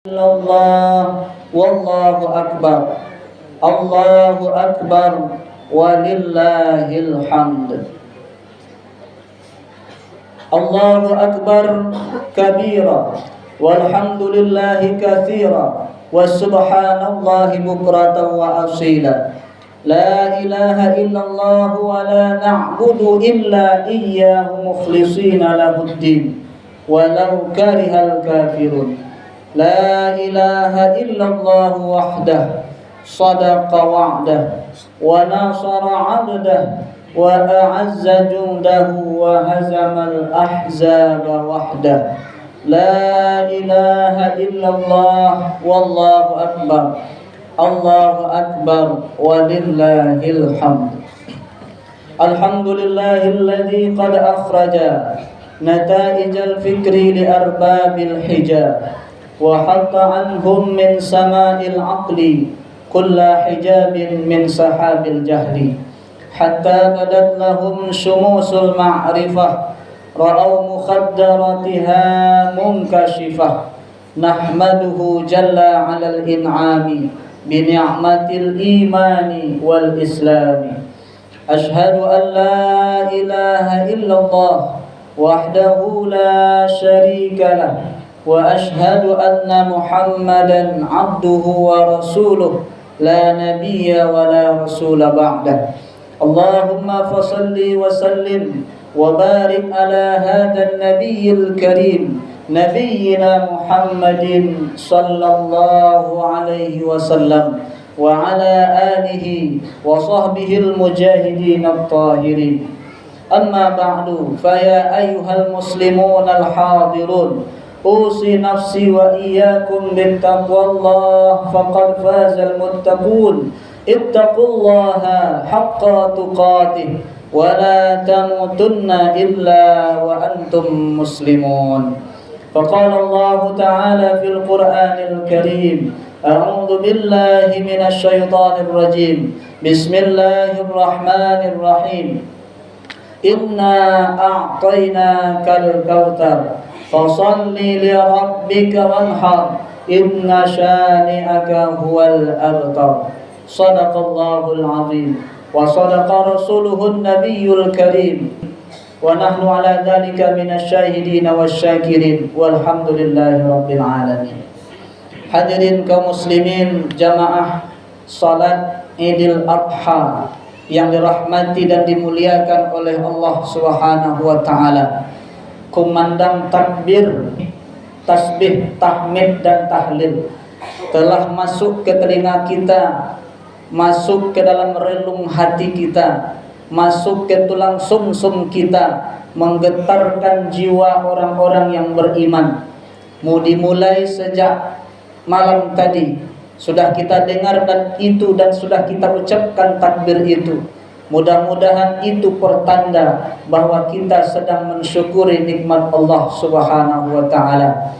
illallah wallahu akbar. Allahu akbar walillahil hamd. Allahu akbar kabira walhamdulillahi katsira wa subhanallahi bukratan wa asila. La ilaha illallah wa la na'budu illa iyyahu mukhlishina lahuddin walau karihal kafirun. La ilaha illallah wahdah sadaqa wa'dah wa nasara 'abdah wa a'azza jundahu wa hazamal ahzaba wahdah. La ilaha illallah wallahu akbar. Allahu akbar walillahil hamd. Alhamdulillahilladzi qad akhraja nataijal fikri li arbabil hijab wa hatta anhum min sama'il aqli kulla hijabin min sahabil jahli hatta badat lahum syumusul ma'rifah ra'aw mukhaddaratiha munkashifah. Nahmaduhu jalla 'alal in'ami bi ni'matil imani wal islami. Ashhadu an la ilaha illallah wahdahu la syarika lah wa ashhadu anna Muhammadan abduhu wa rasuluh la nabiyya wa la rasula ba'dah. Allahumma fasalli wa sallim wa barik ala hadha an-nabiyyil karim nabiyyina Muhammadin sallallahu alaihi wasallam wa ala alihi wa sahbihi al-mujahidin at-tahirin. Amma ba'du, fa ya ayyuhal muslimun al-hadirun, usi nafsi wa iyyakum bittaqwallah faqad fazal muttaqun. Ittaqullaha haqqa tuqatih wa la tamutunna illa wa antum muslimun. Faqala Allah ta'ala fil Qur'anil Karim, a'udzu billahi minasy syaithanir rajim. Bismillahirrahmanirrahim. Inna a'tainakal kautsar fasalli li rabbika wanhar inna syani'aka huwal abtar. Shadaqallahul azim wa sadaqa rasuluhun nabiyyul karim wa nahnu ala dhalika minasy syahidin wasyakirin walhamdulillahi rabbil alamin. Hadirin kaum muslimin jamaah salat Idul Adha yang dirahmati dan dimuliakan oleh Allah Subhanahu wa taala. Kumandang takbir, tasbih, tahmid dan tahlil telah masuk ke telinga kita, masuk ke dalam relung hati kita, masuk ke tulang sumsum kita, menggetarkan jiwa orang-orang yang beriman. Mau dimulai sejak malam tadi sudah kita dengarkan itu dan sudah kita ucapkan takbir itu. Mudah-mudahan itu pertanda bahwa kita sedang mensyukuri nikmat Allah Subhanahu wa taala.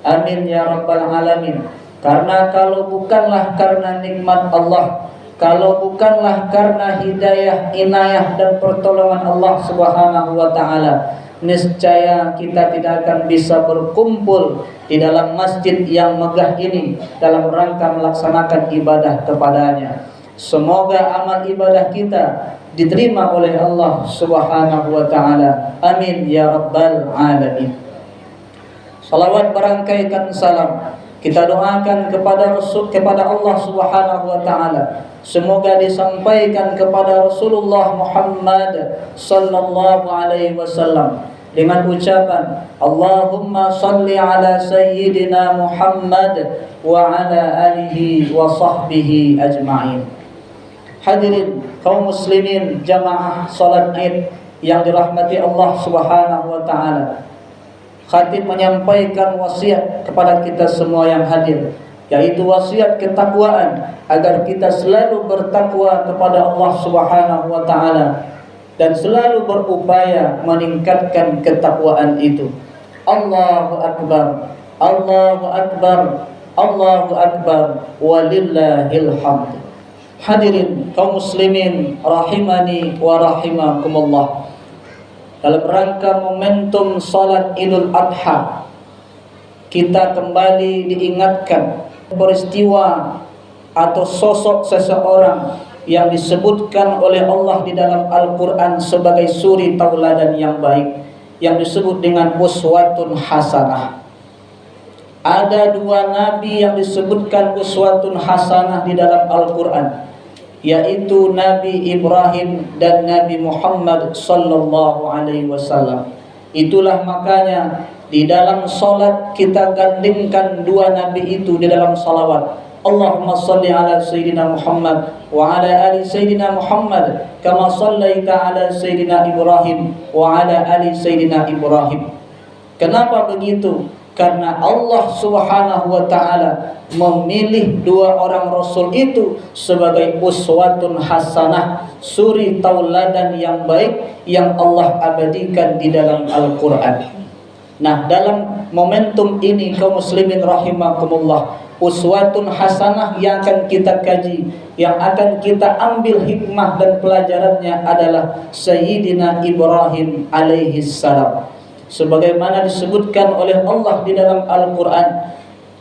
Amin ya rabbal alamin. Karena kalau bukanlah karena nikmat Allah, kalau bukanlah karena hidayah, inayah dan pertolongan Allah Subhanahu wa taala, niscaya kita tidak akan bisa berkumpul di dalam masjid yang megah ini dalam rangka melaksanakan ibadah kepadanya. Semoga amal ibadah kita diterima oleh Allah Subhanahu wa taala. Amin ya rabbal alamin. Salawat berangkaikan salam kita doakan kepada Allah Subhanahu wa taala, semoga disampaikan kepada Rasulullah Muhammad sallallahu alaihi wasallam dengan ucapan Allahumma salli ala sayyidina Muhammad wa ala alihi wa sahbihi ajma'in. Hadirin kaum muslimin jamaah salat Id yang dirahmati Allah Subhanahu wa taala. Khatib menyampaikan wasiat kepada kita semua yang hadir, yaitu wasiat ketakwaan agar kita selalu bertakwa kepada Allah Subhanahu wa taala dan selalu berupaya meningkatkan ketakwaan itu. Allahu akbar, Allahu akbar, Allahu akbar walillahil hamd. Hadirin kaum muslimin rahimani wa rahimakumullah. Dalam rangka momentum salat Idul Adha kita kembali diingatkan peristiwa atau sosok seseorang yang disebutkan oleh Allah di dalam Al-Quran sebagai suri tauladan yang baik, yang disebut dengan uswatun hasanah. Ada dua nabi yang disebutkan uswatun hasanah di dalam Al-Quran, yaitu Nabi Ibrahim dan Nabi Muhammad sallallahu alaihi wasallam. Itulah makanya di dalam salat kita gandingkan dua nabi itu di dalam salawat. Allahumma salli ala Sayyidina Muhammad wa ala ali Sayyidina Muhammad kama sallaita ala Sayyidina Ibrahim wa ala ali Sayyidina Ibrahim. Kenapa begitu? Karena Allah Subhanahu wa ta'ala memilih dua orang Rasul itu sebagai uswatun hasanah, suri tauladan yang baik yang Allah abadikan di dalam Al-Quran. Nah, dalam momentum ini kaum muslimin rahimakumullah, uswatun hasanah yang akan kita kaji, yang akan kita ambil hikmah dan pelajarannya adalah Sayyidina Ibrahim alaihi salam. Sebagaimana disebutkan oleh Allah di dalam Al-Quran,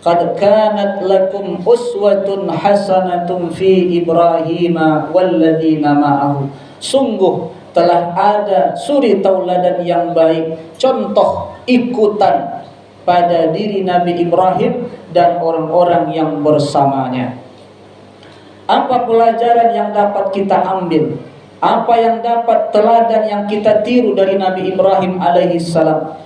qad kanat lakum uswatun hasanatun fi Ibrahim walladzina ma'ahu. Sungguh telah ada suri tauladan yang baik, contoh ikutan pada diri Nabi Ibrahim dan orang-orang yang bersamanya. Apa pelajaran yang dapat kita ambil? Apa yang dapat teladan yang kita tiru dari Nabi Ibrahim alaihi salam?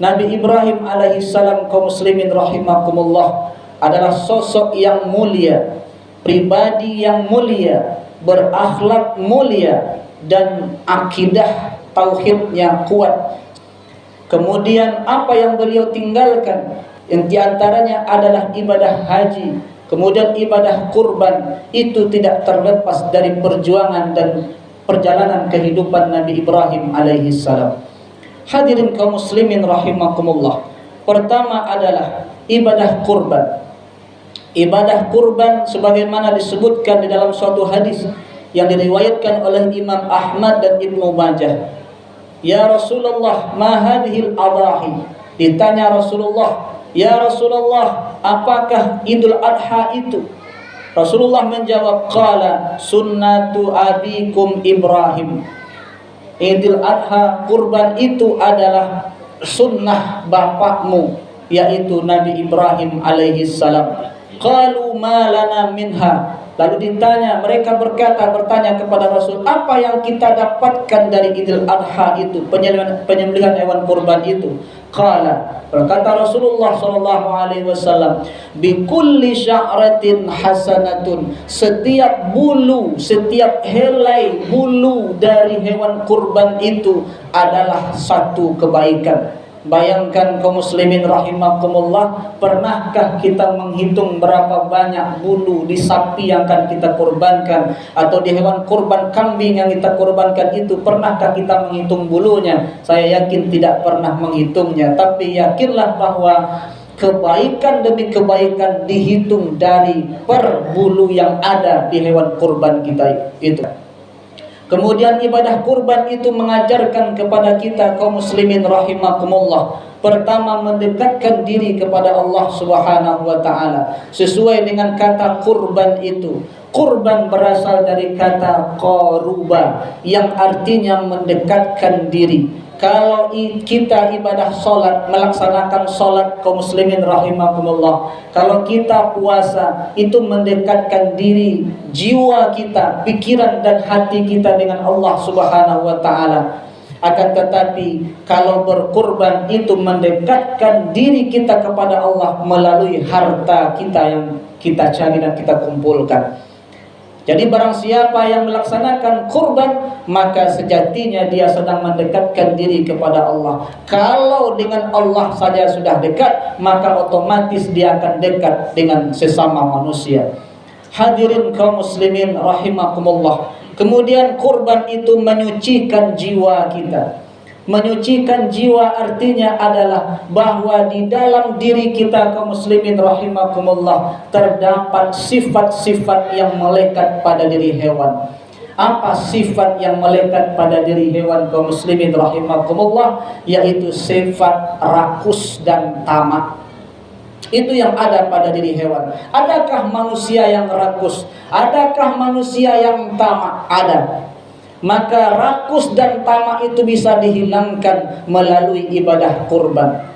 Nabi Ibrahim alaihi salam kaum muslimin rahimakumullah adalah sosok yang mulia, pribadi yang mulia, berakhlak mulia dan akidah tauhidnya kuat. Kemudian apa yang beliau tinggalkan? Yang diantaranya adalah ibadah haji, kemudian ibadah kurban. Itu tidak terlepas dari perjuangan dan perjalanan kehidupan Nabi Ibrahim alaihi salam. Hadirin kaum muslimin rahimakumullah. Pertama adalah ibadah kurban. Ibadah kurban sebagaimana disebutkan di dalam suatu hadis yang diriwayatkan oleh Imam Ahmad dan Ibnu Majah. Ya Rasulullah, ma hadhil adahi? Ditanya Rasulullah, ya Rasulullah, apakah Idul Adha itu? Rasulullah menjawab, qala sunnatu abikum Ibrahim. Idul Adha, kurban itu adalah sunnah bapakmu, yaitu Nabi Ibrahim alaihi salam. Qalu ma lana minha. Lalu ditanya, mereka bertanya kepada Rasul, apa yang kita dapatkan dari Idul Adha itu, penyembelihan hewan kurban itu? Qala, berkata Rasulullah sallallahu alaihi wasallam, bi kulli sya'ratin hasanatun. Setiap bulu, setiap helai bulu dari hewan kurban itu adalah satu kebaikan. Bayangkan kaum muslimin rahimakumullah, pernahkah kita menghitung berapa banyak bulu di sapi yang akan kita kurbankan, atau di hewan kurban kambing yang kita kurbankan itu? Pernahkah kita menghitung bulunya? Saya yakin tidak pernah menghitungnya. Tapi yakinlah bahwa kebaikan demi kebaikan dihitung dari per bulu yang ada di hewan kurban kita itu. Kemudian ibadah kurban itu mengajarkan kepada kita kaum muslimin rahimakumullah, pertama mendekatkan diri kepada Allah Subhanahu wa taala sesuai dengan kata kurban itu. Kurban berasal dari kata qaruba yang artinya mendekatkan diri. Kalau kita ibadah solat, melaksanakan solat kaum muslimin rahimakumullah, kalau kita puasa, itu mendekatkan diri, jiwa kita, pikiran dan hati kita dengan Allah Subhanahu wa ta'ala. Akan tetapi kalau berkurban itu mendekatkan diri kita kepada Allah melalui harta kita yang kita cari dan kita kumpulkan. Jadi barang siapa yang melaksanakan kurban, maka sejatinya dia sedang mendekatkan diri kepada Allah. Kalau dengan Allah saja sudah dekat, maka otomatis dia akan dekat dengan sesama manusia. Hadirin kaum muslimin rahimakumullah. Kemudian kurban itu menyucikan jiwa kita. Menyucikan jiwa artinya adalah bahwa di dalam diri kita kaum muslimin rahimakumullah terdapat sifat-sifat yang melekat pada diri hewan. Apa sifat yang melekat pada diri hewan kaum muslimin rahimakumullah? Yaitu sifat rakus dan tamak. Itu yang ada pada diri hewan. Adakah manusia yang rakus? Adakah manusia yang tamak? Ada. Maka rakus dan tamak itu bisa dihilangkan melalui ibadah kurban.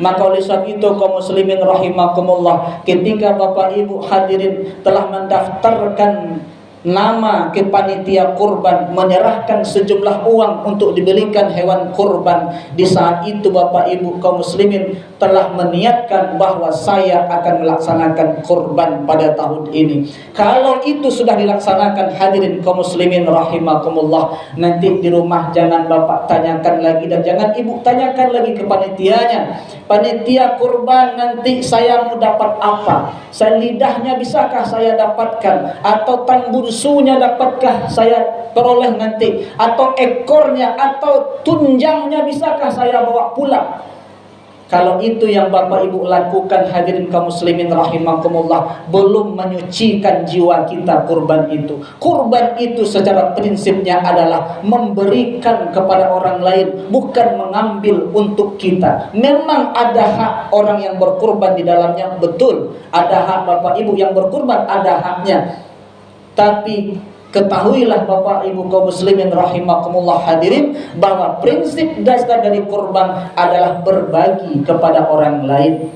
Maka oleh sebab itu kaum muslimin rahimakumullah, ketika Bapak Ibu hadirin telah mendaftarkan nama ke panitia kurban, menyerahkan sejumlah uang untuk dibelikan hewan kurban, di saat itu Bapak Ibu kaum muslimin telah meniatkan bahwa saya akan melaksanakan kurban pada tahun ini. Kalau itu sudah dilaksanakan hadirin kaum muslimin rahimakumullah, nanti di rumah jangan Bapak tanyakan lagi dan jangan Ibu tanyakan lagi ke panitianya. Panitia kurban, nanti saya mau dapat apa? Lidahnya bisakah saya dapatkan? Atau tanbursunya dapatkah saya peroleh nanti? Atau ekornya atau tunjangnya bisakah saya bawa pulang? Kalau itu yang Bapak Ibu lakukan hadirin kaum muslimin rahimakumullah, belum menyucikan jiwa kita kurban itu. Kurban itu secara prinsipnya adalah memberikan kepada orang lain, bukan mengambil untuk kita. Memang ada hak orang yang berkurban di dalamnya, betul. Ada hak Bapak Ibu yang berkurban, ada haknya. Tapi ketahuilah Bapak Ibu kaum muslimin rahimakumullah hadirin, bahwa prinsip dasar dari kurban adalah berbagi kepada orang lain.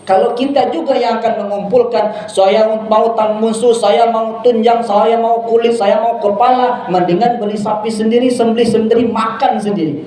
Kalau kita juga yang akan mengumpulkan, saya mau tanmunsu, saya mau tunjang, saya mau kulit, saya mau kepala, mendingan beli sapi sendiri, sembelih sendiri, makan sendiri.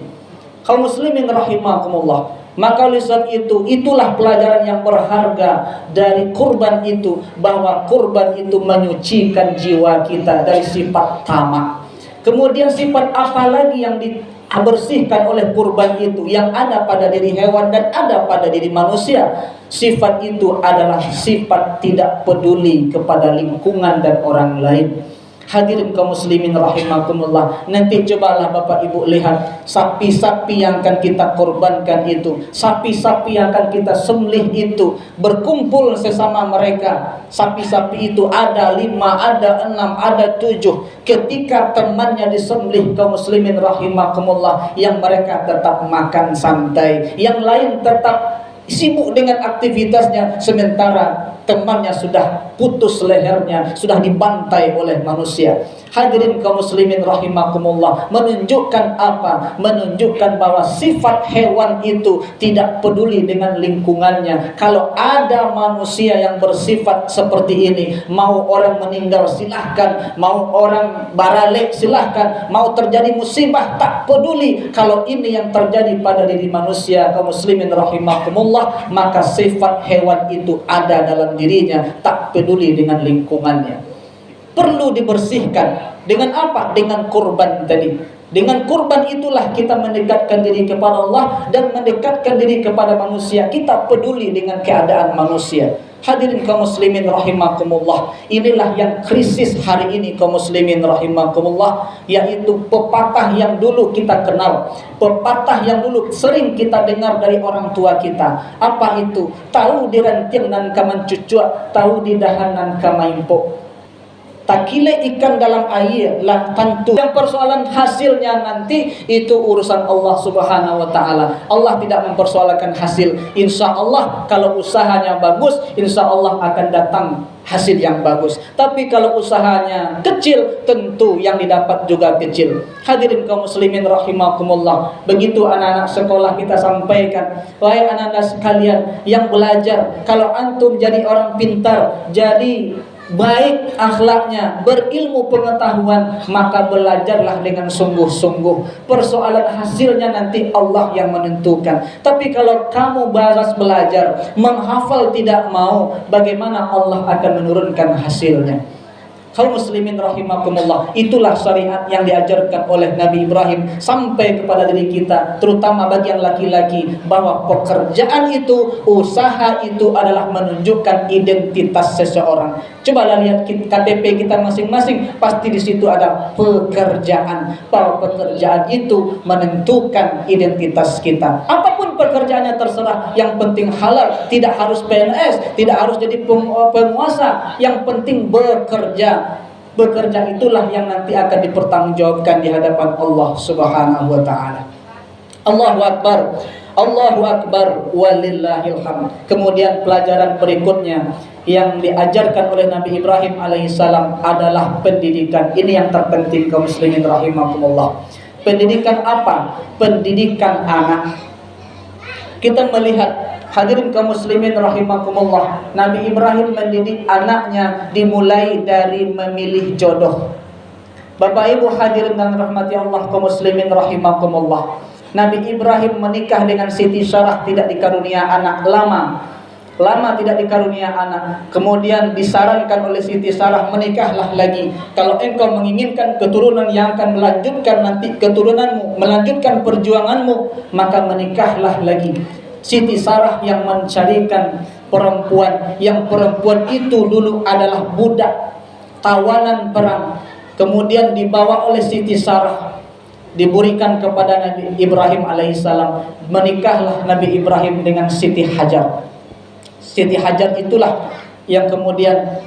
Kaum muslimin rahimakumullah, maka oleh sebab itu, itulah pelajaran yang berharga dari kurban itu, bahwa kurban itu menyucikan jiwa kita dari sifat tamak. Kemudian sifat apa lagi yang dibersihkan oleh kurban itu, yang ada pada diri hewan dan ada pada diri manusia? Sifat itu adalah sifat tidak peduli kepada lingkungan dan orang lain. Hadirin kaum muslimin rahimakumullah, nanti cobalah Bapak Ibu lihat sapi-sapi yang akan kita korbankan itu, sapi-sapi yang akan kita sembelih itu, berkumpul sesama mereka. Sapi-sapi itu ada 5, ada 6, ada 7. Ketika temannya disembelih kaum muslimin rahimakumullah, yang mereka tetap makan santai, yang lain tetap sibuk dengan aktivitasnya, sementara temannya sudah putus lehernya, sudah dibantai oleh manusia. Hadirin kaum muslimin rahimakumullah, menunjukkan apa? Menunjukkan bahwa sifat hewan itu tidak peduli dengan lingkungannya. Kalau ada manusia yang bersifat seperti ini, mau orang meninggal silahkan, mau orang baralek silahkan, mau terjadi musibah tak peduli. Kalau ini yang terjadi pada diri manusia kaum muslimin rahimakumullah, maka sifat hewan itu ada dalam dirinya, tak peduli dengan lingkungannya. Perlu dibersihkan. Dengan apa? Dengan kurban tadi. Dengan kurban itulah kita mendekatkan diri kepada Allah dan mendekatkan diri kepada manusia. Kita peduli dengan keadaan manusia. Hadirin kaum muslimin rahimakumullah, inilah yang krisis hari ini kaum muslimin rahimakumullah, yaitu pepatah yang dulu kita kenal, pepatah yang dulu sering kita dengar dari orang tua kita. Apa itu? Tahu di ranting nan kaman cucuk, tahu di dahanan kamaimpok. Takile ikan dalam air lah tentu. Yang persoalan hasilnya nanti itu urusan Allah Subhanahu wa taala. Allah tidak mempersoalkan hasil. Insya Allah kalau usahanya bagus, insya Allah akan datang hasil yang bagus. Tapi kalau usahanya kecil, tentu yang didapat juga kecil. Hadirin kaum muslimin rahimakumullah, begitu anak-anak sekolah kita sampaikan, wahai anak-anak sekalian yang belajar, kalau antum jadi orang pintar, jadi baik akhlaknya, berilmu pengetahuan, maka belajarlah dengan sungguh-sungguh. Persoalan hasilnya nanti Allah yang menentukan. Tapi kalau kamu balas belajar, menghafal tidak mau, bagaimana Allah akan menurunkan hasilnya? Kaum muslimin rahimakumullah, itulah syariat yang diajarkan oleh Nabi Ibrahim sampai kepada diri kita, terutama bagi yang laki-laki, bahwa pekerjaan itu, usaha itu adalah menunjukkan identitas seseorang. Cobalah lihat KTP kita masing-masing, pasti di situ ada pekerjaan. Bahwa pekerjaan itu menentukan identitas kita. Apapun pekerjaannya terserah, yang penting halal, tidak harus PNS, tidak harus jadi penguasa, yang penting bekerja. Bekerja itulah yang nanti akan dipertanggungjawabkan di hadapan Allah Subhanahu wa taala. Allahu Akbar. Allahu Akbar walillahil hamd. Kemudian pelajaran berikutnya yang diajarkan oleh Nabi Ibrahim alaihissalam adalah pendidikan. Ini yang terpenting kaum muslimin rahimakumullah. Pendidikan apa? Pendidikan anak. Kita melihat, hadirin kaum muslimin rahimakumullah, Nabi Ibrahim mendidik anaknya dimulai dari memilih jodoh. Bapak Ibu hadirin dan rahmati Allah kaum muslimin rahimakumullah, Nabi Ibrahim menikah dengan Siti Sarah, tidak dikarunia anak, lama tidak dikarunia anak. Kemudian disarankan oleh Siti Sarah, menikahlah lagi. Kalau engkau menginginkan keturunan yang akan melanjutkan nanti keturunanmu, melanjutkan perjuanganmu, maka menikahlah lagi. Siti Sarah yang mencarikan perempuan, yang perempuan itu dulu adalah budak, tawanan perang. Kemudian dibawa oleh Siti Sarah, diberikan kepada Nabi Ibrahim alaihissalam. Menikahlah Nabi Ibrahim dengan Siti Hajar. Siti Hajar itulah yang kemudian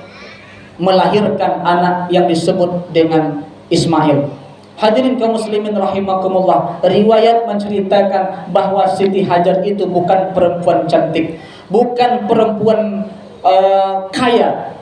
melahirkan anak yang disebut dengan Ismail. Hadirin kaum muslimin rahimakumullah, riwayat menceritakan bahwa Siti Hajar itu bukan perempuan cantik, bukan perempuan kaya,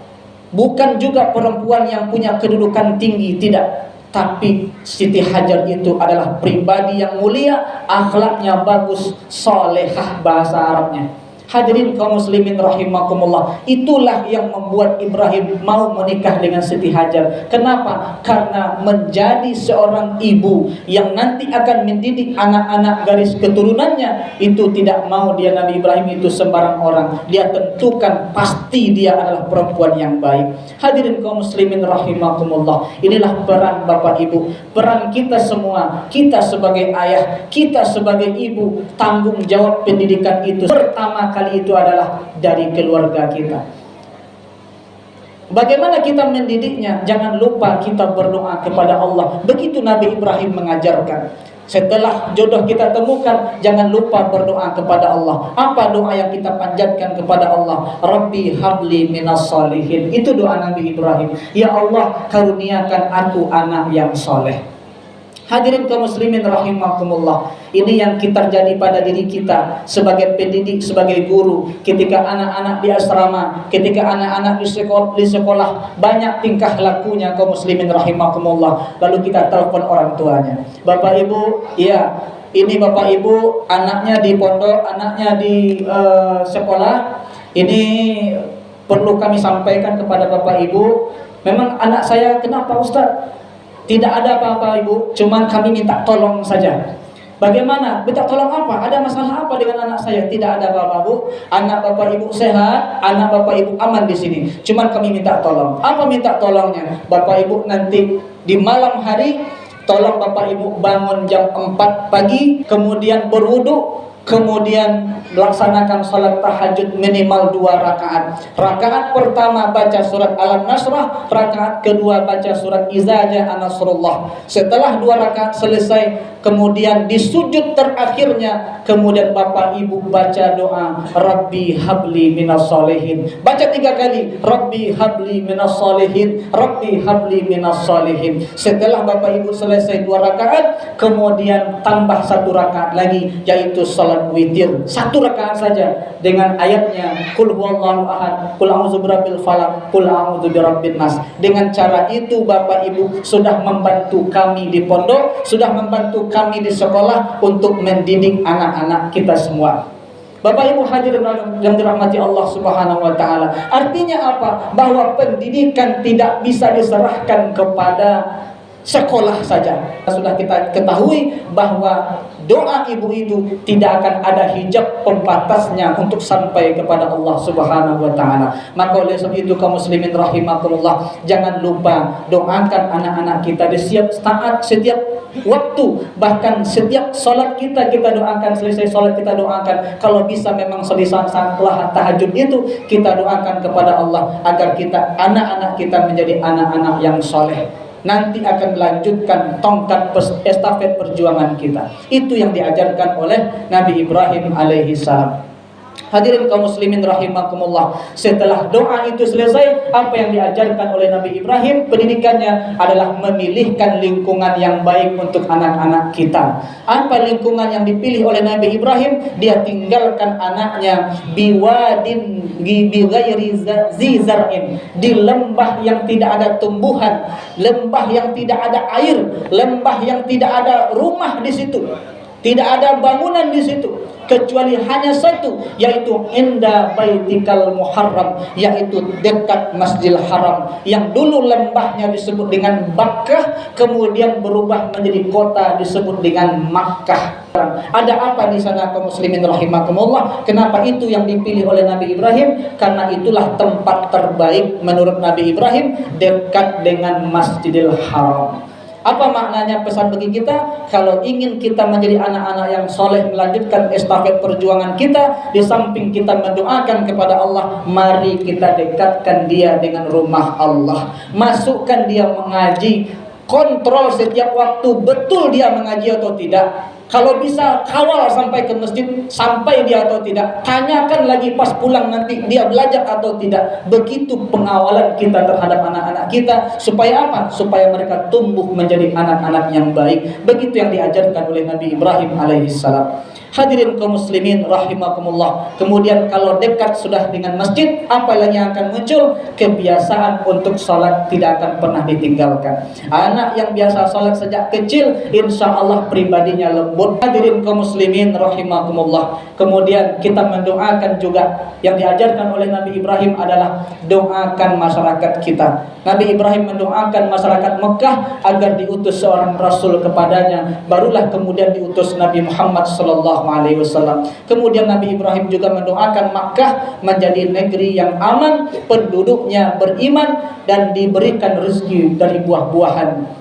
bukan juga perempuan yang punya kedudukan tinggi, tidak. Tapi Siti Hajar itu adalah pribadi yang mulia, akhlaknya bagus, solehah bahasa Arabnya. Hadirin kaum muslimin rahimakumullah, itulah yang membuat Ibrahim mau menikah dengan Siti Hajar. Kenapa? Karena menjadi seorang ibu yang nanti akan mendidik anak-anak garis keturunannya, itu tidak mau dia, Nabi Ibrahim itu sembarang orang. Dia tentukan pasti dia adalah perempuan yang baik. Hadirin kaum muslimin rahimakumullah, inilah peran Bapak Ibu, peran kita semua, kita sebagai ayah, kita sebagai ibu, tanggung jawab pendidikan itu pertama kali itu adalah dari keluarga kita. Bagaimana kita mendidiknya? Jangan lupa kita berdoa kepada Allah. Begitu Nabi Ibrahim mengajarkan. Setelah jodoh kita temukan, jangan lupa berdoa kepada Allah. Apa doa yang kita panjatkan kepada Allah? Rabbi habli minas solihin. Itu doa Nabi Ibrahim. Ya Allah, karuniakan aku anak yang soleh. Hadirin kaum muslimin rahimakumullah, ini yang kita terjadi pada diri kita sebagai pendidik, sebagai guru. Ketika anak-anak di asrama, ketika anak-anak di sekolah, banyak tingkah lakunya kaum muslimin rahimakumullah. Lalu kita telepon orang tuanya. Bapak Ibu, ya, ini Bapak Ibu, anaknya di pondok, anaknya di sekolah. Ini perlu kami sampaikan kepada Bapak Ibu. Memang anak saya kenapa Ustaz? Tidak ada apa-apa Ibu, cuman kami minta tolong saja. Bagaimana? Minta tolong apa? Ada masalah apa dengan anak saya? Tidak ada apa-apa Bu. Anak Bapak Ibu sehat, anak Bapak Ibu aman di sini. Cuman kami minta tolong. Apa minta tolongnya? Bapak Ibu nanti di malam hari, tolong Bapak Ibu bangun jam 4 pagi, kemudian berwudu, kemudian melaksanakan salat tahajud minimal 2 rakaat. Rakaat pertama baca surat Al-Nasrah, rakaat kedua baca surat Iza Jaa Nasrullah. Setelah 2 rakaat selesai, kemudian di sujud terakhirnya, kemudian Bapak Ibu baca doa Rabbi habli minas solihin. Baca 3 kali, Rabbi habli minas solihin, Rabbi habli minas solihin. Setelah Bapak Ibu selesai 2 rakaat, kemudian tambah 1 rakaat lagi, yaitu salat witir, 1 rakaat saja dengan ayatnya Qul huwallahu ahad, Qul a'udzu birabbil falaq, Qul a'udzu birabbin nas. Dengan cara itu Bapak Ibu sudah membantu kami di pondok, sudah membantu kami di sekolah untuk mendidik anak-anak kita semua. Bapak Ibu hadirin yang dirahmati Allah Subhanahu wa taala. Artinya apa? Bahwa pendidikan tidak bisa diserahkan kepada sekolah saja. Sudah kita ketahui bahwa doa ibu itu tidak akan ada hijab pembatasnya untuk sampai kepada Allah Subhanahu wa taala. Maka oleh sebab itu kaum muslimin rahimakumullah, jangan lupa doakan anak-anak kita di setiap saat, setiap waktu, bahkan setiap salat kita doakan, selesai salat kita doakan. Kalau bisa memang selesai salat tahajud itu kita doakan kepada Allah agar kita, anak-anak kita menjadi anak-anak yang soleh. Nanti akan melanjutkan tongkat estafet perjuangan kita. Itu yang diajarkan oleh Nabi Ibrahim alaihi salam. Hadirin kaum muslimin rahimakumullah. Setelah doa itu selesai, apa yang diajarkan oleh Nabi Ibrahim, pendidikannya adalah memilihkan lingkungan yang baik untuk anak-anak kita. Apa lingkungan yang dipilih oleh Nabi Ibrahim? Dia tinggalkan anaknya biwadin bighairi zizar'in, di lembah yang tidak ada tumbuhan, lembah yang tidak ada air, lembah yang tidak ada rumah di situ. Tidak ada bangunan di situ kecuali hanya satu, yaitu inda baitikal muharram, yaitu dekat Masjidil Haram yang dulu lembahnya disebut dengan Bakkah, kemudian berubah menjadi kota disebut dengan Makkah. Ada apa di sana kaum muslimin rahimakumullah? Kenapa itu yang dipilih oleh Nabi Ibrahim? Karena itulah tempat terbaik menurut Nabi Ibrahim, dekat dengan Masjidil Haram. Apa maknanya pesan bagi kita? Kalau ingin kita menjadi anak-anak yang soleh, melanjutkan estafet perjuangan kita, di samping kita mendoakan kepada Allah, mari kita dekatkan dia dengan rumah Allah. Masukkan dia mengaji, kontrol setiap waktu betul dia mengaji atau tidak. Kalau bisa kawal sampai ke masjid, sampai dia atau tidak. Tanyakan lagi pas pulang nanti dia belajar atau tidak. Begitu pengawalan kita terhadap anak-anak kita. Supaya apa? Supaya mereka tumbuh menjadi anak-anak yang baik. Begitu yang diajarkan oleh Nabi Ibrahim alaihissalam. Hadirin kaum muslimin rahimakumullah. Kemudian kalau dekat sudah dengan masjid, apa lagi yang akan muncul? Kebiasaan untuk sholat tidak akan pernah ditinggalkan. Anak yang biasa sholat sejak kecil, insya Allah pribadinya lembut. Hadirin kaum muslimin rahimakumullah. Kemudian kita mendoakan juga, yang diajarkan oleh Nabi Ibrahim adalah doakan masyarakat kita. Nabi Ibrahim mendoakan masyarakat Mekah agar diutus seorang Rasul kepadanya. Barulah kemudian diutus Nabi Muhammad SAW. Kemudian Nabi Ibrahim juga mendoakan Makkah menjadi negeri yang aman, penduduknya beriman dan diberikan rezeki dari buah-buahan.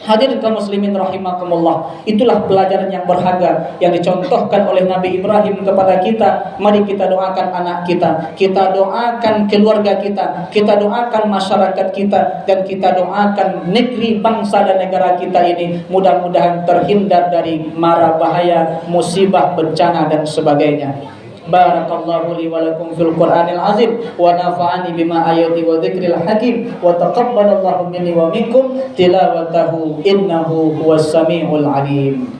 Hadirin kaum muslimin rahimakumullah. Itulah pelajaran yang berharga yang dicontohkan oleh Nabi Ibrahim kepada kita. Mari kita doakan anak kita, kita doakan keluarga kita doakan masyarakat kita, dan kita doakan negeri, bangsa dan negara kita ini mudah-mudahan terhindar dari mara bahaya, musibah, bencana dan sebagainya. Barakallahu li wa lakum fil Qur'anil azim wa nafa'ani bima ayati wa dzikril hakim wa taqabbalallahu minni wa minkum tilawatahu innahu huwas samiul alim.